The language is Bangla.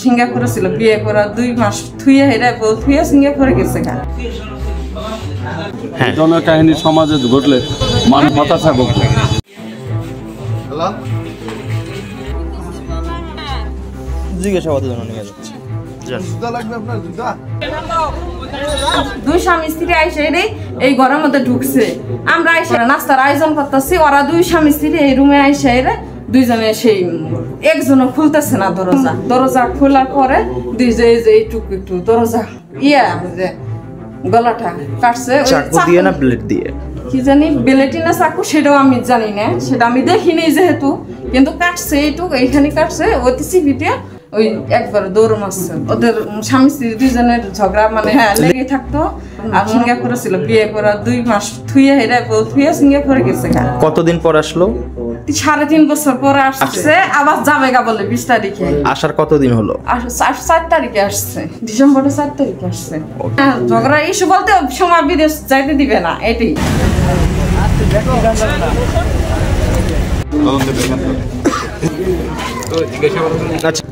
সিঙ্গাপুরে ছিল, বিয়ে করা 2 মাস থুইয়া হেরা বল থুইয়া সিঙ্গাপুরে গেছে গা। হ্যাঁ, ধরনের কাহিনী সমাজে ঘটলে মানুষ মাথা থাকবে। জিজ্ঞাসাবাদের জন্য নিয়ে যাচ্ছে। দুই স্বামী স্ত্রী আইসে এই ঘরের মধ্যে ঢুকছে, আমরা আইসে নাস্তার আয়োজন করতেছি, ওরা দুই স্বামী স্ত্রী এই রুমে আইসে দুইজনে সেই একজনও খুলতেছে না দরজা খোলার পরে দুইজনে এইটুকু একটু দরজা যে গলাটা কাটছে দিয়ে না ব্লেড দিয়ে কি জানি, বেলেটি না চাকু সেটাও আমি জানি না, সেটা আমি দেখিনি যেহেতু, কিন্তু কাটছে এইটুকু এইখানে কাটছে ওই চিপিটা ওই একবার দৌড় মারছে। ওদের স্বামী স্ত্রী দুইজনের ঝগড়া মানে লেগে থাকতো। আর সিঙ্গাপুরে ছিল, বিয়ে করা 2 মাস থুইয়া হেরা বল থুইয়া সিঙ্গাপুরে গেছে গা। কতদিন পর আসলো? 3.5 বছর পরে আসছে, আবার যাবে গা বলে 20 তারিখে। আসার কতদিন হলো? 4 তারিখে আসছে, ডিসেম্বরের 4 তারিখে আসছে। ঝগড়া ইস্যু বলতে সময় বিদেশ যাইতে দিবে না, এটাই। আচ্ছা।